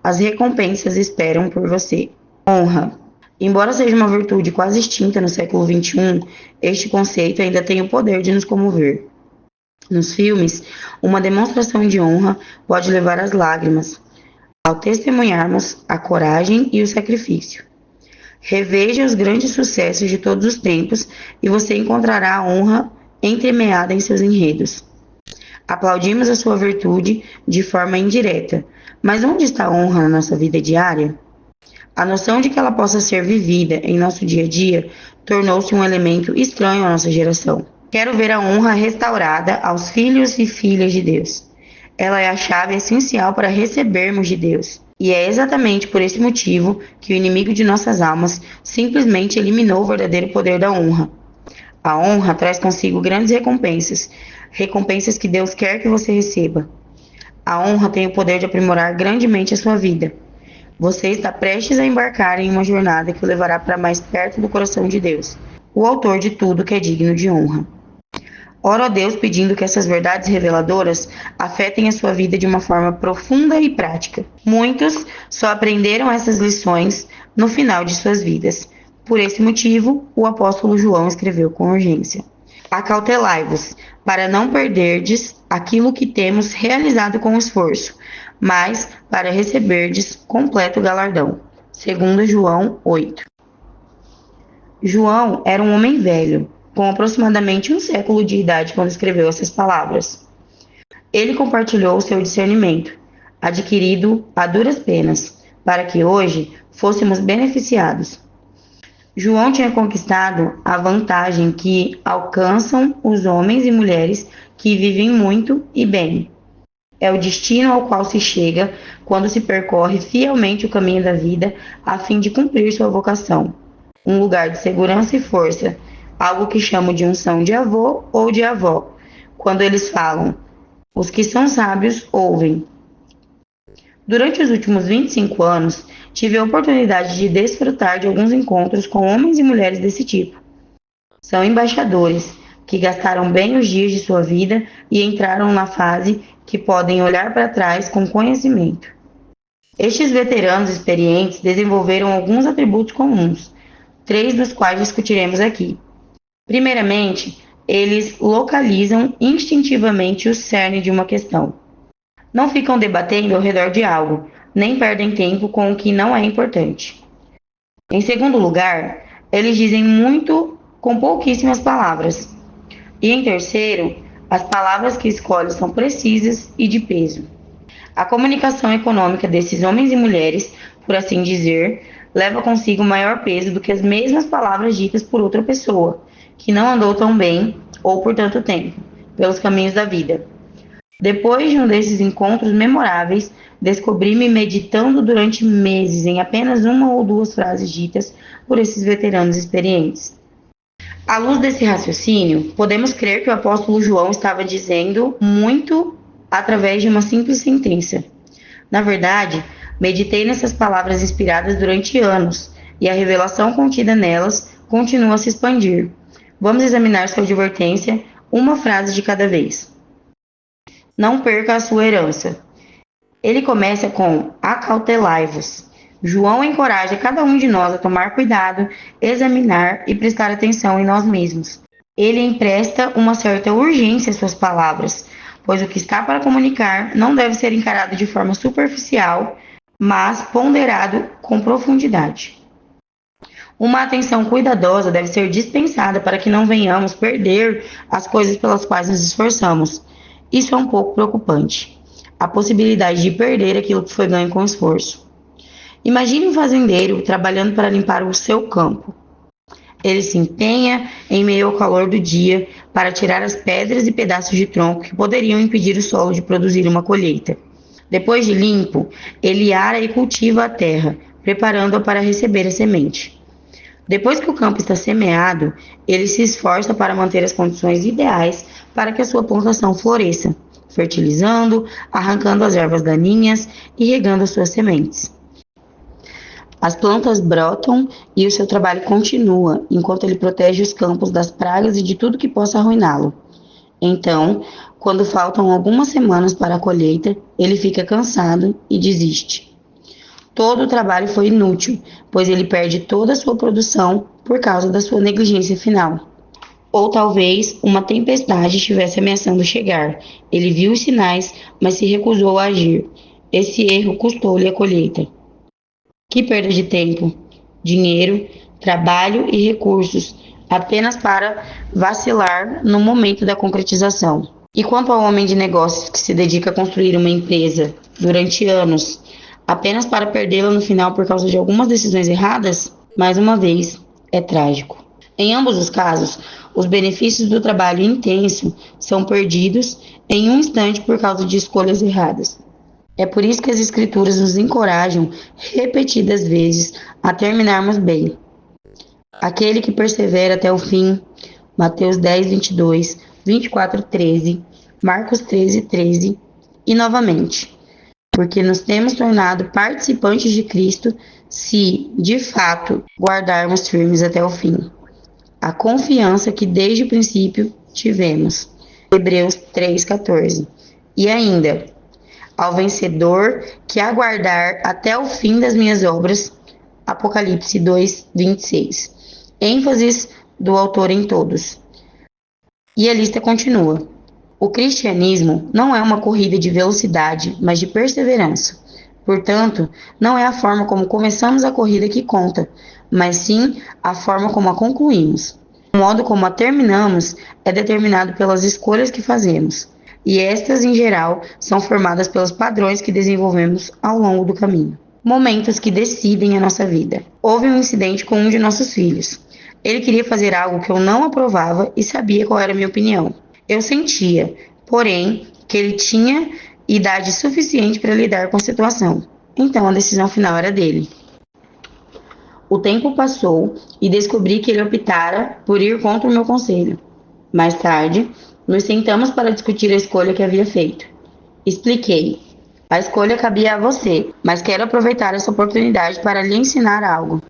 as recompensas esperam por você. Honra. Embora seja uma virtude quase extinta no século XXI, este conceito ainda tem o poder de nos comover. Nos filmes, uma demonstração de honra pode levar às lágrimas, ao testemunharmos a coragem e o sacrifício. Reveja os grandes sucessos de todos os tempos e você encontrará a honra entremeada em seus enredos. Aplaudimos a sua virtude de forma indireta, mas onde está a honra na nossa vida diária? A noção de que ela possa ser vivida em nosso dia a dia tornou-se um elemento estranho à nossa geração. Quero ver a honra restaurada aos filhos e filhas de Deus. Ela é a chave essencial para recebermos de Deus. E é exatamente por esse motivo que o inimigo de nossas almas simplesmente eliminou o verdadeiro poder da honra. A honra traz consigo grandes recompensas, recompensas que Deus quer que você receba. A honra tem o poder de aprimorar grandemente a sua vida. Você está prestes a embarcar em uma jornada que o levará para mais perto do coração de Deus, o autor de tudo que é digno de honra. Oro a Deus pedindo que essas verdades reveladoras afetem a sua vida de uma forma profunda e prática. Muitos só aprenderam essas lições no final de suas vidas. Por esse motivo, o apóstolo João escreveu com urgência: Acautelai-vos, para não perderdes aquilo que temos realizado com esforço, mas para receberdes completo galardão. 2 João 8. João era um homem velho, com aproximadamente um século de idade quando escreveu essas palavras. Ele compartilhou o seu discernimento, adquirido a duras penas, para que hoje fôssemos beneficiados. João tinha conquistado a vantagem que alcançam os homens e mulheres que vivem muito e bem. É o destino ao qual se chega quando se percorre fielmente o caminho da vida a fim de cumprir sua vocação. Um lugar de segurança e força, algo que chamo de unção de avô ou de avó, quando eles falam: os que são sábios ouvem. Durante os últimos 25 anos, tive a oportunidade de desfrutar de alguns encontros com homens e mulheres desse tipo. São embaixadores que gastaram bem os dias de sua vida e entraram na fase que podem olhar para trás com conhecimento. Estes veteranos experientes desenvolveram alguns atributos comuns, 3 dos quais discutiremos aqui. Primeiramente, eles localizam instintivamente o cerne de uma questão. Não ficam debatendo ao redor de algo, nem perdem tempo com o que não é importante. Em segundo lugar, eles dizem muito com pouquíssimas palavras. E em terceiro, as palavras que escolhem são precisas e de peso. A comunicação econômica desses homens e mulheres, por assim dizer, leva consigo maior peso do que as mesmas palavras ditas por outra pessoa, que não andou tão bem ou por tanto tempo pelos caminhos da vida. Depois de um desses encontros memoráveis, descobri-me meditando durante meses em apenas uma ou duas frases ditas por esses veteranos experientes. À luz desse raciocínio, podemos crer que o apóstolo João estava dizendo muito através de uma simples sentença. Na verdade, meditei nessas palavras inspiradas durante anos, e a revelação contida nelas continua a se expandir. Vamos examinar sua advertência, uma frase de cada vez. Não perca a sua herança. Ele começa com acautelai-vos. João encoraja cada um de nós a tomar cuidado, examinar e prestar atenção em nós mesmos. Ele empresta uma certa urgência às suas palavras, pois o que está para comunicar não deve ser encarado de forma superficial, mas ponderado com profundidade. Uma atenção cuidadosa deve ser dispensada para que não venhamos perder as coisas pelas quais nos esforçamos. Isso é um pouco preocupante. A possibilidade de perder aquilo que foi ganho com esforço. Imagine um fazendeiro trabalhando para limpar o seu campo. Ele se empenha em meio ao calor do dia para tirar as pedras e pedaços de tronco que poderiam impedir o solo de produzir uma colheita. Depois de limpo, ele ara e cultiva a terra, preparando-a para receber a semente. Depois que o campo está semeado, ele se esforça para manter as condições ideais para que a sua plantação floresça, fertilizando, arrancando as ervas daninhas e regando as suas sementes. As plantas brotam e o seu trabalho continua, enquanto ele protege os campos das pragas e de tudo que possa arruiná-lo. Então, quando faltam algumas semanas para a colheita, ele fica cansado e desiste. Todo o trabalho foi inútil, pois ele perde toda a sua produção por causa da sua negligência final. Ou talvez uma tempestade estivesse ameaçando chegar. Ele viu os sinais, mas se recusou a agir. Esse erro custou-lhe a colheita. Que perda de tempo, dinheiro, trabalho e recursos, apenas para vacilar no momento da concretização. E quanto ao homem de negócios que se dedica a construir uma empresa durante anos, apenas para perdê-la no final por causa de algumas decisões erradas, mais uma vez, é trágico. Em ambos os casos, os benefícios do trabalho intenso são perdidos em um instante por causa de escolhas erradas. É por isso que as Escrituras nos encorajam repetidas vezes a terminarmos bem. Aquele que persevera até o fim, Mateus 10, 22, 24, 13, Marcos 13, 13, e novamente, porque nos temos tornado participantes de Cristo se, de fato, guardarmos firmes até o fim. A confiança que desde o princípio tivemos. Hebreus 3,14. E ainda, ao vencedor que aguardar até o fim das minhas obras. Apocalipse 2, 26. ênfases do autor em todos. E a lista continua. O cristianismo não é uma corrida de velocidade, mas de perseverança. Portanto, não é a forma como começamos a corrida que conta, mas sim a forma como a concluímos. O modo como a terminamos é determinado pelas escolhas que fazemos, e estas, em geral, são formadas pelos padrões que desenvolvemos ao longo do caminho. Momentos que decidem a nossa vida. Houve um incidente com um de nossos filhos. Ele queria fazer algo que eu não aprovava e sabia qual era a minha opinião. Eu sentia, porém, que ele tinha idade suficiente para lidar com a situação. Então a decisão final era dele. O tempo passou e descobri que ele optara por ir contra o meu conselho. Mais tarde, nos sentamos para discutir a escolha que havia feito. Expliquei. A escolha cabia a você, mas quero aproveitar essa oportunidade para lhe ensinar algo.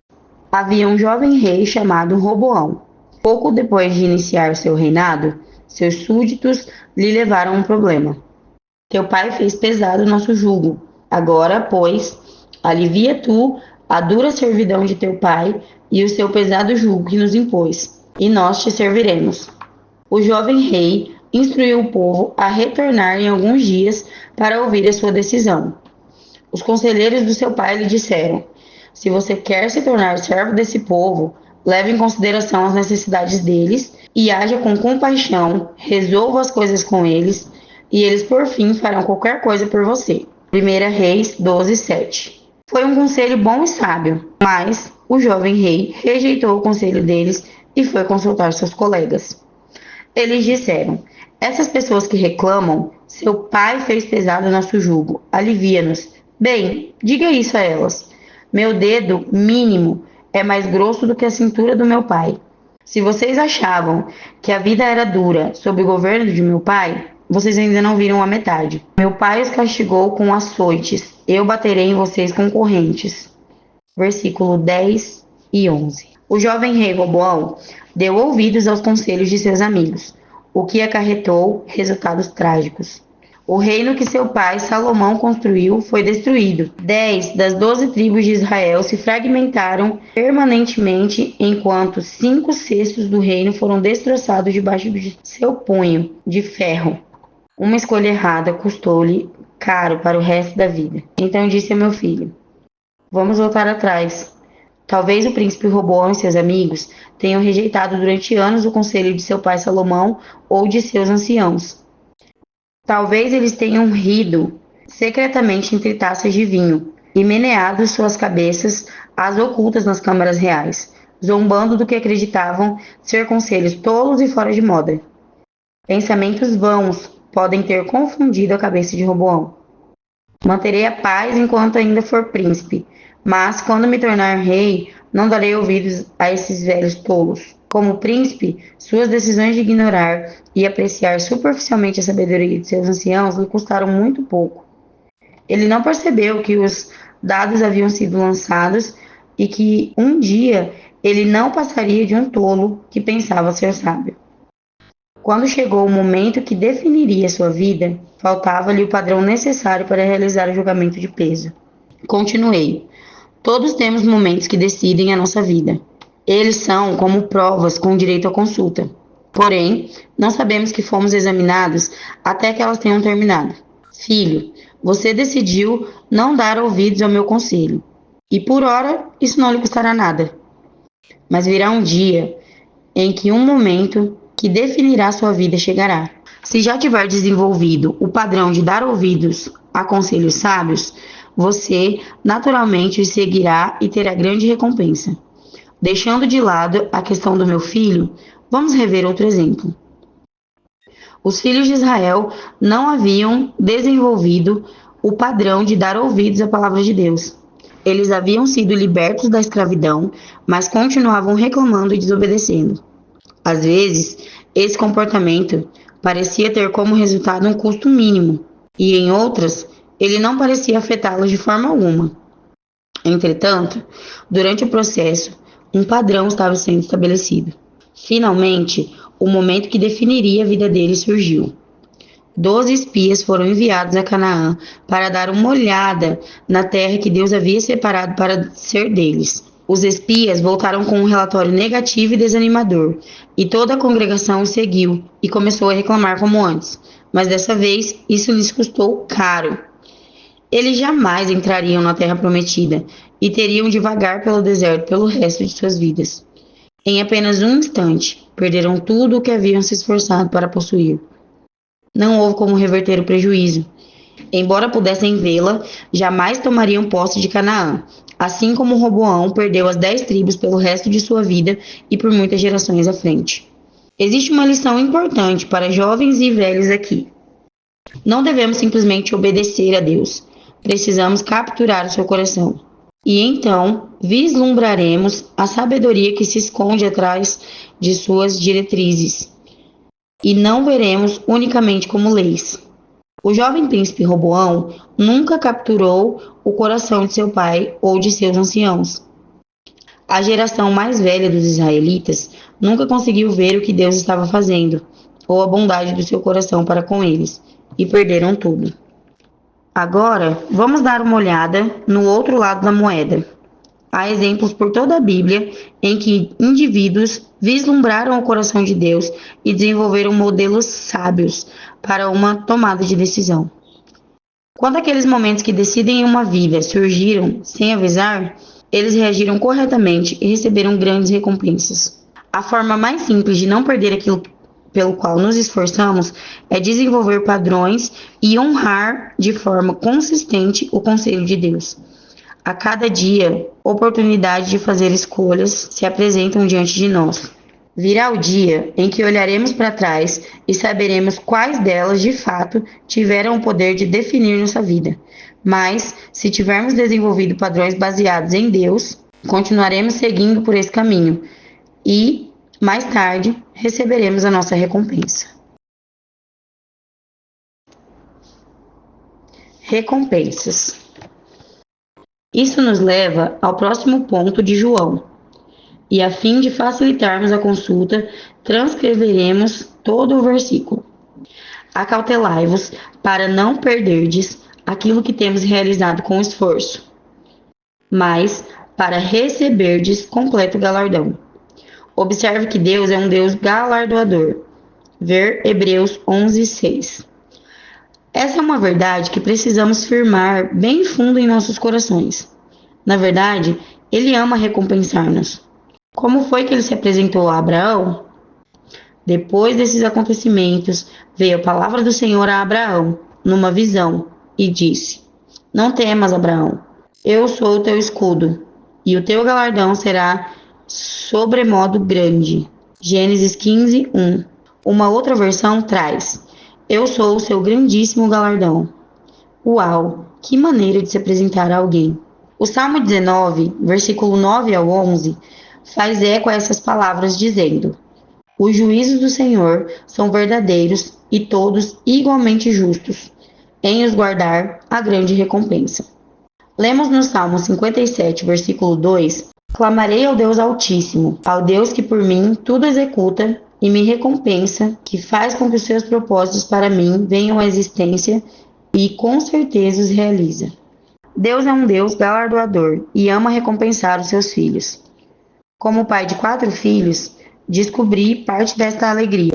Havia um jovem rei chamado Roboão. Pouco depois de iniciar seu reinado, seus súditos lhe levaram um problema. Teu pai fez pesado nosso jugo. Agora, pois, alivia tu a dura servidão de teu pai e o seu pesado jugo que nos impôs, e nós te serviremos. O jovem rei instruiu o povo a retornar em alguns dias para ouvir a sua decisão. Os conselheiros do seu pai lhe disseram: se você quer se tornar servo desse povo, leve em consideração as necessidades deles e haja com compaixão, resolva as coisas com eles, e eles por fim farão qualquer coisa por você. 1 Reis 12, 7. Foi um conselho bom e sábio, mas o jovem rei rejeitou o conselho deles e foi consultar seus colegas. Eles disseram: essas pessoas que reclamam, seu pai fez pesado nosso jugo, alivia-nos. Bem, diga isso a elas. Meu dedo mínimo é mais grosso do que a cintura do meu pai. Se vocês achavam que a vida era dura sob o governo de meu pai, vocês ainda não viram a metade. Meu pai os castigou com açoites, eu baterei em vocês com correntes. Versículo 10 e 11. O jovem rei Roboão deu ouvidos aos conselhos de seus amigos, o que acarretou resultados trágicos. O reino que seu pai Salomão construiu foi destruído. 10 das 12 tribos de Israel se fragmentaram permanentemente, enquanto 5/6 do reino foram destroçados debaixo de seu punho de ferro. Uma escolha errada custou-lhe caro para o resto da vida. Então disse a meu filho: vamos voltar atrás. Talvez o príncipe Roboão e seus amigos tenham rejeitado durante anos o conselho de seu pai Salomão ou de seus anciãos. Talvez eles tenham rido secretamente entre taças de vinho e meneado suas cabeças às ocultas nas câmaras reais, zombando do que acreditavam ser conselhos tolos e fora de moda. Pensamentos vãos podem ter confundido a cabeça de Roboão. Manterei a paz enquanto ainda for príncipe, mas quando me tornar rei, não darei ouvidos a esses velhos tolos. Como príncipe, suas decisões de ignorar e apreciar superficialmente a sabedoria de seus anciãos lhe custaram muito pouco. Ele não percebeu que os dados haviam sido lançados e que um dia ele não passaria de um tolo que pensava ser sábio. Quando chegou o momento que definiria sua vida, faltava-lhe o padrão necessário para realizar o julgamento de peso. Continuei. Todos temos momentos que decidem a nossa vida. Eles são como provas com direito à consulta. Porém, não sabemos que fomos examinados até que elas tenham terminado. Filho, você decidiu não dar ouvidos ao meu conselho. E por ora, isso não lhe custará nada. Mas virá um dia em que um momento que definirá sua vida chegará. Se já tiver desenvolvido o padrão de dar ouvidos a conselhos sábios, você naturalmente os seguirá e terá grande recompensa. Deixando de lado a questão do meu filho, vamos rever outro exemplo. Os filhos de Israel não haviam desenvolvido o padrão de dar ouvidos à palavra de Deus. Eles haviam sido libertos da escravidão, mas continuavam reclamando e desobedecendo. Às vezes, esse comportamento parecia ter como resultado um custo mínimo, e em outras, ele não parecia afetá-los de forma alguma. Entretanto, durante o processo, um padrão estava sendo estabelecido. Finalmente, o momento que definiria a vida deles surgiu. 12 espias foram enviados a Canaã para dar uma olhada na terra que Deus havia separado para ser deles. Os espias voltaram com um relatório negativo e desanimador, e toda a congregação os seguiu e começou a reclamar como antes. Mas dessa vez, isso lhes custou caro. Eles jamais entrariam na terra prometida e teriam de vagar pelo deserto pelo resto de suas vidas. Em apenas um instante, perderam tudo o que haviam se esforçado para possuir. Não houve como reverter o prejuízo. Embora pudessem vê-la, jamais tomariam posse de Canaã, assim como Roboão perdeu as 10 tribos pelo resto de sua vida e por muitas gerações à frente. Existe uma lição importante para jovens e velhos aqui. Não devemos simplesmente obedecer a Deus. Precisamos capturar o seu coração. E então vislumbraremos a sabedoria que se esconde atrás de suas diretrizes. E não veremos unicamente como leis. O jovem príncipe Roboão nunca capturou o coração de seu pai ou de seus anciãos. A geração mais velha dos israelitas nunca conseguiu ver o que Deus estava fazendo, ou a bondade do seu coração para com eles, e perderam tudo. Agora, vamos dar uma olhada no outro lado da moeda. Há exemplos por toda a Bíblia em que indivíduos vislumbraram o coração de Deus e desenvolveram modelos sábios para uma tomada de decisão. Quando aqueles momentos que decidem uma vida surgiram sem avisar, eles reagiram corretamente e receberam grandes recompensas. A forma mais simples de não perder aquilo pelo qual nos esforçamos é desenvolver padrões e honrar de forma consistente o conselho de Deus. A cada dia, oportunidades de fazer escolhas se apresentam diante de nós. Virá o dia em que olharemos para trás e saberemos quais delas, de fato, tiveram o poder de definir nossa vida. Mas, se tivermos desenvolvido padrões baseados em Deus, continuaremos seguindo por esse caminho e, mais tarde, receberemos a nossa recompensa. Recompensas. Isso nos leva ao próximo ponto de João. E a fim de facilitarmos a consulta, transcreveremos todo o versículo. Acautelai-vos para não perderdes aquilo que temos realizado com esforço, mas para receberdes completo galardão. Observe que Deus é um Deus galardoador. Ver Hebreus 11:6. Essa é uma verdade que precisamos firmar bem fundo em nossos corações. Na verdade, Ele ama recompensar-nos. Como foi que Ele se apresentou a Abraão? Depois desses acontecimentos, veio a palavra do Senhor a Abraão, numa visão, e disse: Não temas, Abraão, eu sou o teu escudo, e o teu galardão será sobremodo grande. Gênesis 15:1. Uma outra versão traz: Eu sou o seu grandíssimo galardão. Uau, que maneira de se apresentar a alguém. O Salmo 19, versículo 9 ao 11, faz eco a essas palavras dizendo: Os juízos do Senhor são verdadeiros e todos igualmente justos, em os guardar a grande recompensa. Lemos no Salmo 57, versículo 2: Clamarei ao Deus Altíssimo, ao Deus que por mim tudo executa e me recompensa, que faz com que os seus propósitos para mim venham à existência e com certeza os realiza. Deus é um Deus galardoador e ama recompensar os seus filhos. Como pai de 4 filhos, descobri parte desta alegria.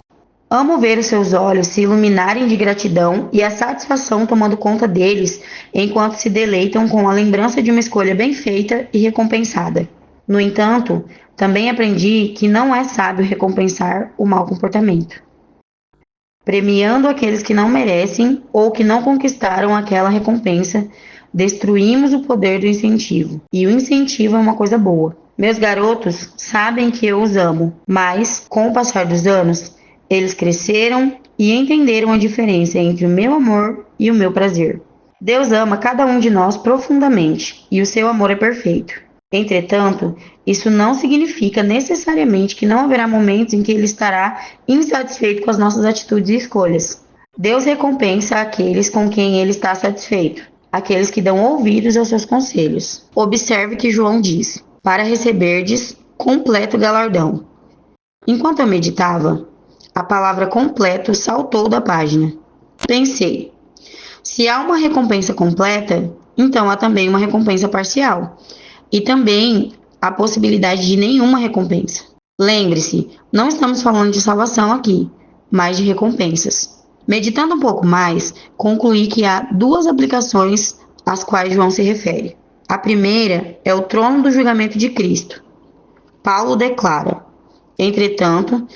Amo ver os seus olhos se iluminarem de gratidão e a satisfação tomando conta deles enquanto se deleitam com a lembrança de uma escolha bem feita e recompensada. No entanto, também aprendi que não é sábio recompensar o mau comportamento, premiando aqueles que não merecem ou que não conquistaram aquela recompensa. Destruímos o poder do incentivo, e o incentivo é uma coisa boa. Meus garotos sabem que eu os amo, mas, com o passar dos anos, eles cresceram e entenderam a diferença entre o meu amor e o meu prazer. Deus ama cada um de nós profundamente, e o seu amor é perfeito. Entretanto, isso não significa necessariamente que não haverá momentos em que ele estará insatisfeito com as nossas atitudes e escolhas. Deus recompensa aqueles com quem ele está satisfeito, aqueles que dão ouvidos aos seus conselhos. Observe que João diz: para receberdes completo galardão. Enquanto eu meditava, a palavra completo saltou da página. Pensei: se há uma recompensa completa, então há também uma recompensa parcial. E também a possibilidade de nenhuma recompensa. Lembre-se, não estamos falando de salvação aqui, mas de recompensas. Meditando um pouco mais, concluí que há 2 aplicações às quais João se refere. A primeira é o trono do julgamento de Cristo. Paulo declara: entretanto,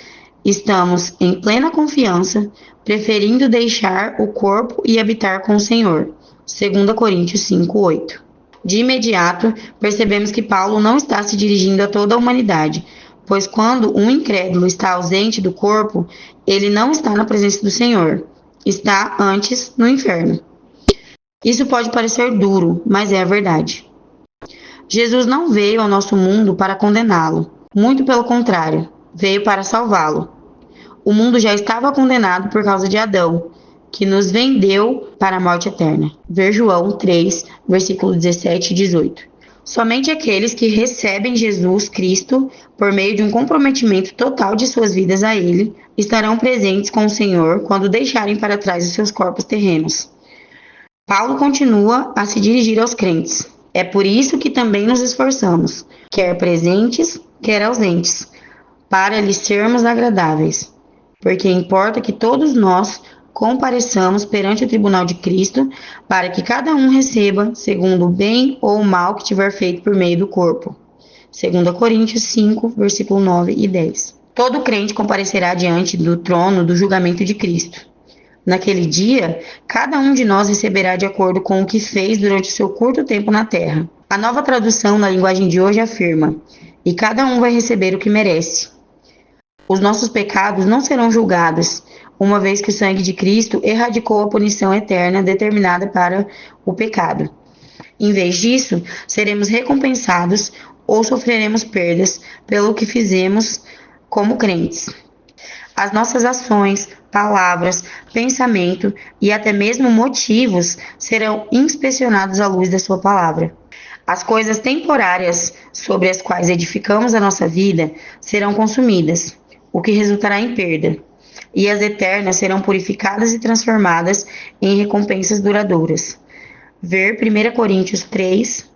estamos em plena confiança, preferindo deixar o corpo e habitar com o Senhor. 2 Coríntios 5:8. De imediato, percebemos que Paulo não está se dirigindo a toda a humanidade, pois quando um incrédulo está ausente do corpo, ele não está na presença do Senhor, está antes no inferno. Isso pode parecer duro, mas é a verdade. Jesus não veio ao nosso mundo para condená-lo, muito pelo contrário, veio para salvá-lo. O mundo já estava condenado por causa de Adão, que nos vendeu para a morte eterna. Ver João 3, versículo 17 e 18. Somente aqueles que recebem Jesus Cristo por meio de um comprometimento total de suas vidas a Ele estarão presentes com o Senhor quando deixarem para trás os seus corpos terrenos. Paulo continua a se dirigir aos crentes. É por isso que também nos esforçamos, quer presentes, quer ausentes, para lhes sermos agradáveis, porque importa que todos nós compareçamos perante o tribunal de Cristo, para que cada um receba segundo o bem ou o mal que tiver feito por meio do corpo. 2 Coríntios 5, versículo 9 e 10. Todo crente comparecerá diante do trono do julgamento de Cristo. Naquele dia, cada um de nós receberá de acordo com o que fez durante o seu curto tempo na terra. A nova tradução na linguagem de hoje afirma: e cada um vai receber o que merece. Os nossos pecados não serão julgados, uma vez que o sangue de Cristo erradicou a punição eterna determinada para o pecado. Em vez disso, seremos recompensados ou sofreremos perdas pelo que fizemos como crentes. As nossas ações, palavras, pensamento e até mesmo motivos serão inspecionados à luz da sua palavra. As coisas temporárias sobre as quais edificamos a nossa vida serão consumidas, o que resultará em perda, e as eternas serão purificadas e transformadas em recompensas duradouras. Ver 1 Coríntios 3,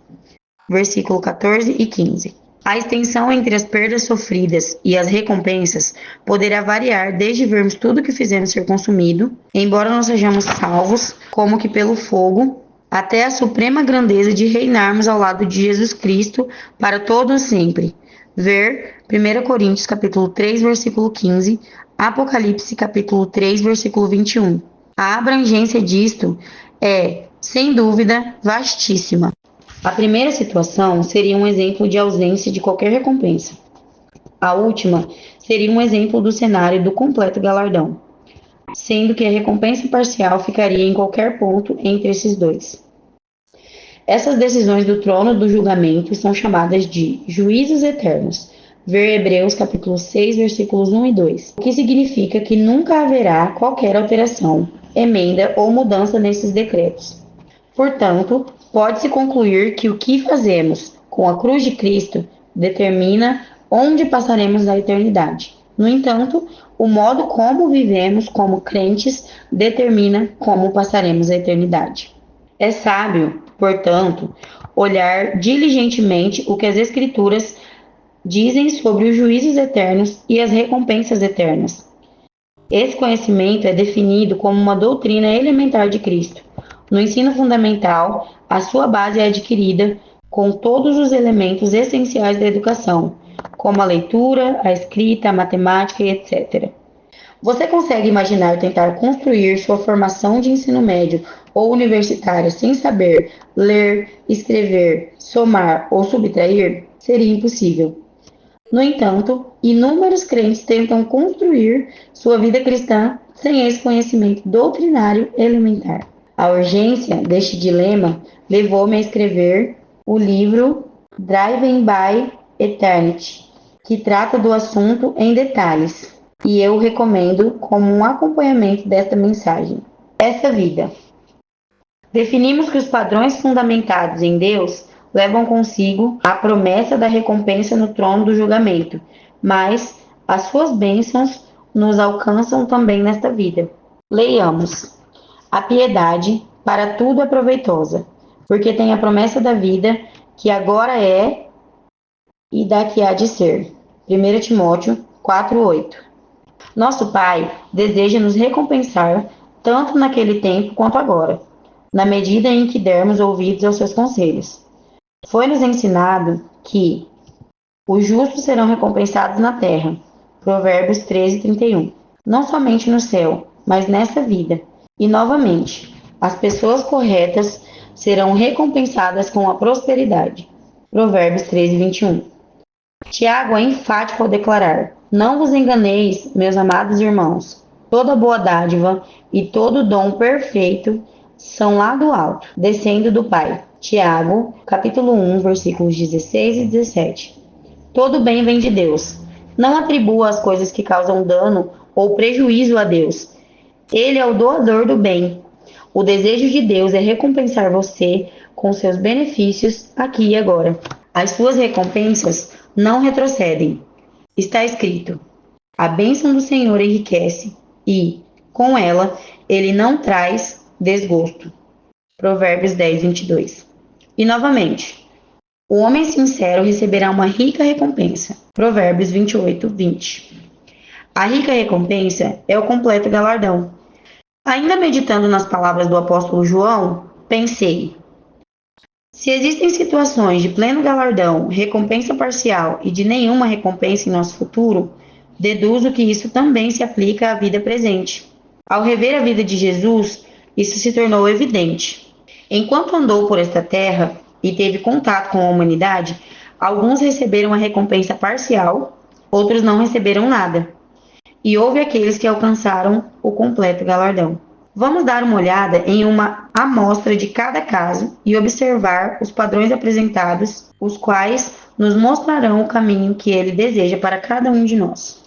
versículo 14 e 15. A extensão entre as perdas sofridas e as recompensas poderá variar desde vermos tudo que fizemos ser consumido, embora não sejamos salvos, como que pelo fogo, até a suprema grandeza de reinarmos ao lado de Jesus Cristo para todos sempre. Ver 1 Coríntios capítulo 3, versículo 15, Apocalipse capítulo 3, versículo 21. A abrangência disto é, sem dúvida, vastíssima. A primeira situação seria um exemplo de ausência de qualquer recompensa. A última seria um exemplo do cenário do completo galardão, sendo que a recompensa parcial ficaria em qualquer ponto entre esses dois. Essas decisões do trono do julgamento são chamadas de juízos eternos. Ver Hebreus capítulo 6, versículos 1 e 2. O que significa que nunca haverá qualquer alteração, emenda ou mudança nesses decretos. Portanto, pode-se concluir que o que fazemos com a cruz de Cristo determina onde passaremos a eternidade. No entanto, o modo como vivemos como crentes determina como passaremos a eternidade. É sábio portanto, olhar diligentemente o que as Escrituras dizem sobre os juízos eternos e as recompensas eternas. Esse conhecimento é definido como uma doutrina elementar de Cristo. No ensino fundamental, a sua base é adquirida com todos os elementos essenciais da educação, como a leitura, a escrita, a matemática e etc. Você consegue imaginar tentar construir sua formação de ensino médio ou universitária sem saber ler, escrever, somar ou subtrair? Seria impossível. No entanto, inúmeros crentes tentam construir sua vida cristã sem esse conhecimento doutrinário elementar. A urgência deste dilema levou-me a escrever o livro Driven by Eternity, que trata do assunto em detalhes, e eu o recomendo como um acompanhamento desta mensagem. Essa vida. Definimos que os padrões fundamentados em Deus levam consigo a promessa da recompensa no trono do julgamento, mas as suas bênçãos nos alcançam também nesta vida. Leiamos. A piedade para tudo é proveitosa, porque tem a promessa da vida que agora é e da que há de ser. 1 Timóteo 4:8. Nosso Pai deseja nos recompensar tanto naquele tempo quanto agora, na medida em que dermos ouvidos aos seus conselhos. Foi-nos ensinado que os justos serão recompensados na terra. Provérbios 13:31. Não somente no céu, mas nessa vida. E novamente, as pessoas corretas serão recompensadas com a prosperidade. Provérbios 13:21. Tiago é enfático ao declarar: Não vos enganeis, meus amados irmãos. Toda boa dádiva e todo dom perfeito são lá do alto, descendo do Pai. Tiago, capítulo 1, versículos 16 e 17. Todo bem vem de Deus. Não atribua as coisas que causam dano ou prejuízo a Deus. Ele é o doador do bem. O desejo de Deus é recompensar você com seus benefícios aqui e agora. As suas recompensas não retrocedem. Está escrito: a bênção do Senhor enriquece e, com ela, ele não traz desgosto. Provérbios 10:22. E novamente, o homem sincero receberá uma rica recompensa. Provérbios 28:20. A rica recompensa é o completo galardão. Ainda meditando nas palavras do apóstolo João, pensei: se existem situações de pleno galardão, recompensa parcial e de nenhuma recompensa em nosso futuro, deduzo que isso também se aplica à vida presente. Ao rever a vida de Jesus, isso se tornou evidente. Enquanto andou por esta terra e teve contato com a humanidade, alguns receberam a recompensa parcial, outros não receberam nada. E houve aqueles que alcançaram o completo galardão. Vamos dar uma olhada em uma amostra de cada caso e observar os padrões apresentados, os quais nos mostrarão o caminho que ele deseja para cada um de nós.